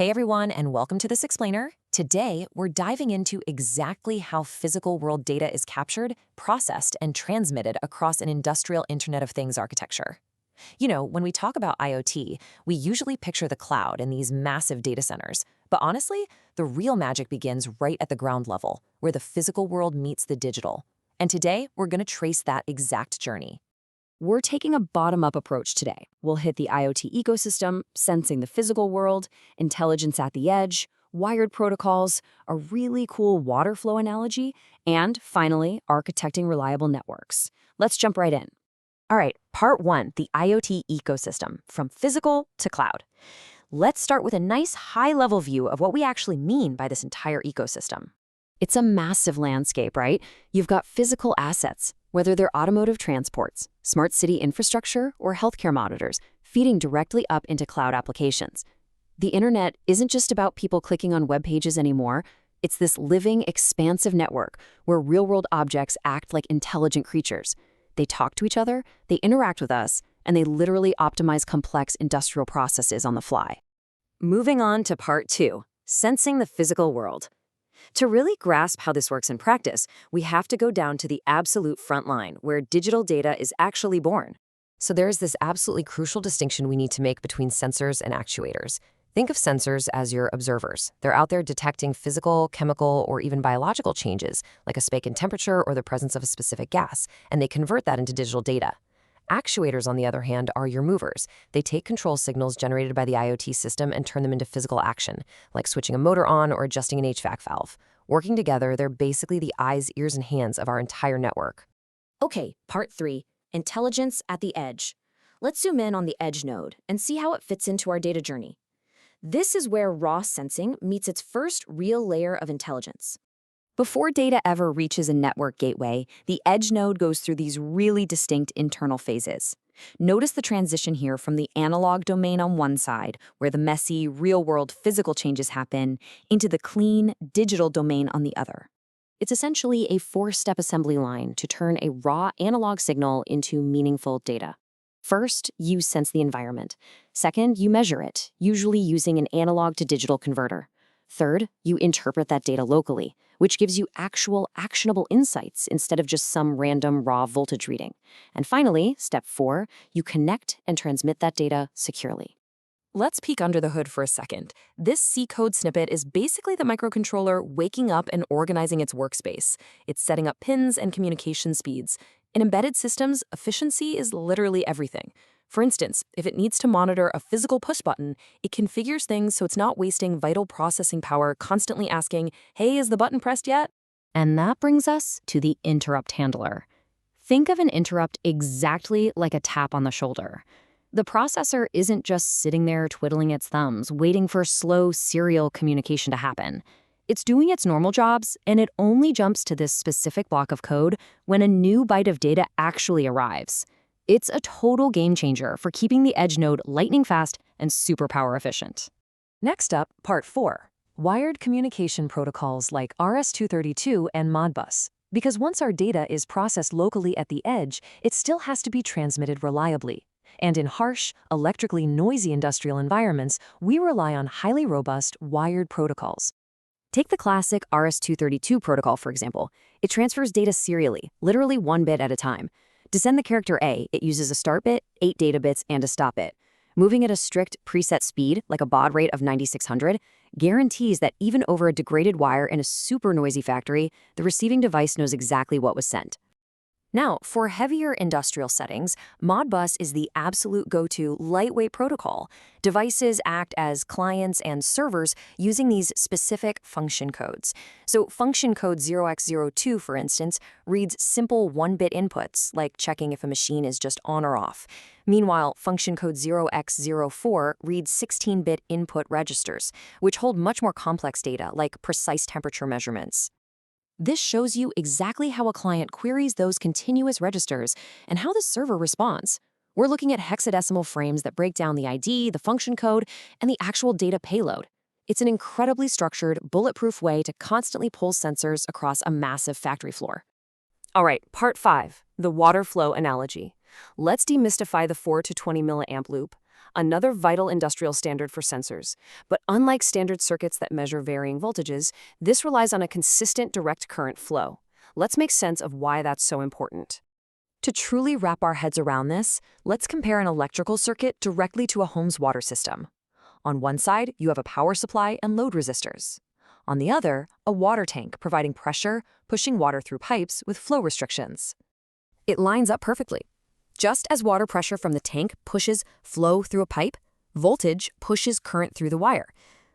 Hey everyone, and welcome to This Explainer. Today, we're diving into exactly how physical world data is captured, processed, and transmitted across an industrial Internet of Things architecture. You know, when we talk about IoT, we usually picture the cloud and these massive data centers. But honestly, the real magic begins right at the ground level, where the physical world meets the digital. And today, we're going to trace that exact journey. We're taking a bottom-up approach today. We'll hit the IoT ecosystem, sensing the physical world, intelligence at the edge, wired protocols, a really cool water flow analogy, and finally, architecting reliable networks. Let's jump right in. All right, part one, the IoT ecosystem, from physical to cloud. Let's start with a nice high-level view of what we actually mean by this entire ecosystem. It's a massive landscape, right? You've got physical assets, whether they're automotive transports, smart city infrastructure, or healthcare monitors, feeding directly up into cloud applications. The internet isn't just about people clicking on web pages anymore. It's this living, expansive network where real-world objects act like intelligent creatures. They talk to each other, they interact with us, and they literally optimize complex industrial processes on the fly. Moving on to part two, sensing the physical world. To really grasp how this works in practice, we have to go down to the absolute front line, where digital data is actually born. So there's this absolutely crucial distinction we need to make between sensors and actuators. Think of sensors as your observers. They're out there detecting physical, chemical, or even biological changes, like a spike in temperature or the presence of a specific gas, and they convert that into digital data. Actuators, on the other hand, are your movers. They take control signals generated by the IoT system and turn them into physical action, like switching a motor on or adjusting an HVAC valve. Working together, they're basically the eyes, ears, and hands of our entire network. Okay, part three, intelligence at the edge. Let's zoom in on the edge node and see how it fits into our data journey. This is where raw sensing meets its first real layer of intelligence. Before data ever reaches a network gateway, the edge node goes through these really distinct internal phases. Notice the transition here from the analog domain on one side, where the messy, real-world physical changes happen, into the clean, digital domain on the other. It's essentially a four-step assembly line to turn a raw analog signal into meaningful data. First, you sense the environment. Second, you measure it, usually using an analog to digital converter. Third, you interpret that data locally, which gives you actual actionable insights instead of just some random raw voltage reading. And finally, step 4, you connect and transmit that data securely. Let's peek under the hood for a second. This C code snippet is basically the microcontroller waking up and organizing its workspace. It's setting up pins and communication speeds. In embedded systems, efficiency is literally everything. For instance, if it needs to monitor a physical push button, it configures things so it's not wasting vital processing power constantly asking, "Hey, is the button pressed yet?" And that brings us to the interrupt handler. Think of an interrupt exactly like a tap on the shoulder. The processor isn't just sitting there twiddling its thumbs, waiting for slow serial communication to happen. It's doing its normal jobs, and it only jumps to this specific block of code when a new byte of data actually arrives. It's a total game changer for keeping the edge node lightning fast and super power efficient. Next up, part 4, wired communication protocols like RS-232 and Modbus. Because once our data is processed locally at the edge, it still has to be transmitted reliably. And in harsh, electrically noisy industrial environments, we rely on highly robust wired protocols. Take the classic RS-232 protocol, for example. It transfers data serially, literally one bit at a time. To send the character A, it uses a start bit, 8 data bits, and a stop bit. Moving at a strict preset speed, like a baud rate of 9600, guarantees that even over a degraded wire in a super noisy factory, the receiving device knows exactly what was sent. Now, for heavier industrial settings, Modbus is the absolute go-to lightweight protocol. Devices act as clients and servers using these specific function codes. So function code 0x02, for instance, reads simple one-bit inputs, like checking if a machine is just on or off. Meanwhile, function code 0x04 reads 16-bit input registers, which hold much more complex data, like precise temperature measurements. This shows you exactly how a client queries those continuous registers and how the server responds. We're looking at hexadecimal frames that break down the ID, the function code, and the actual data payload. It's an incredibly structured, bulletproof way to constantly pull sensors across a massive factory floor. All right, part 5, the water flow analogy. Let's demystify the 4 to 20 milliamp loop. another vital industrial standard for sensors. But unlike standard circuits that measure varying voltages, this relies on a consistent direct current flow. Let's make sense of why that's so important. To truly wrap our heads around this, let's compare an electrical circuit directly to a home's water system. On one side, you have a power supply and load resistors. On the other, a water tank providing pressure, pushing water through pipes with flow restrictions. It lines up perfectly. Just as water pressure from the tank pushes flow through a pipe, voltage pushes current through the wire.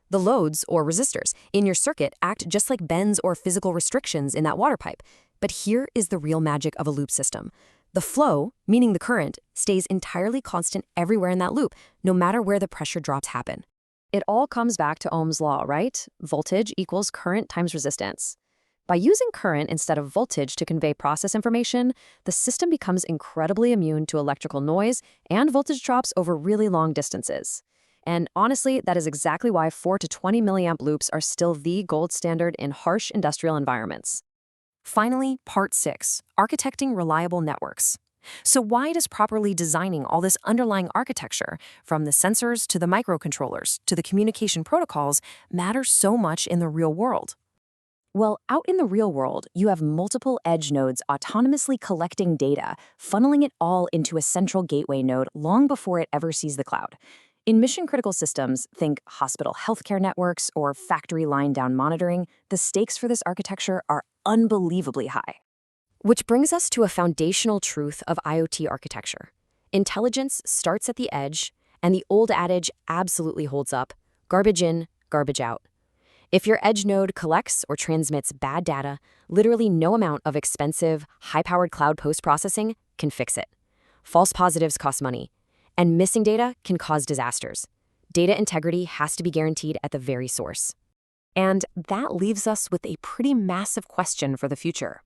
The loads, or resistors, in your circuit act just like bends or physical restrictions in that water pipe. But here is the real magic of a loop system. The flow, meaning the current, stays entirely constant everywhere in that loop, no matter where the pressure drops happen. It all comes back to Ohm's law, right? Voltage equals current times resistance. By using current instead of voltage to convey process information, the system becomes incredibly immune to electrical noise and voltage drops over really long distances. And honestly, that is exactly why 4 to 20 milliamp loops are still the gold standard in harsh industrial environments. Finally, part 6, architecting reliable networks. So why does properly designing all this underlying architecture, from the sensors to the microcontrollers to the communication protocols, matter so much in the real world? Well, out in the real world, you have multiple edge nodes autonomously collecting data, funneling it all into a central gateway node long before it ever sees the cloud. In mission-critical systems, think hospital healthcare networks or factory line-down monitoring, the stakes for this architecture are unbelievably high. Which brings us to a foundational truth of IoT architecture. Intelligence starts at the edge, and the old adage absolutely holds up: garbage in, garbage out. If your edge node collects or transmits bad data, literally no amount of expensive, high-powered cloud post-processing can fix it. False positives cost money, and missing data can cause disasters. Data integrity has to be guaranteed at the very source. And that leaves us with a pretty massive question for the future.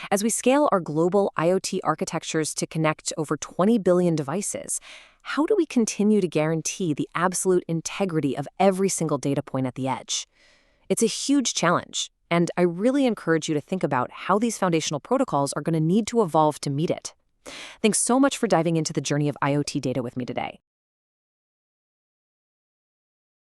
As we scale our global IoT architectures to connect over 20 billion devices, how do we continue to guarantee the absolute integrity of every single data point at the edge? It's a huge challenge, and I really encourage you to think about how these foundational protocols are going to need to evolve to meet it. Thanks so much for diving into the journey of IoT data with me today.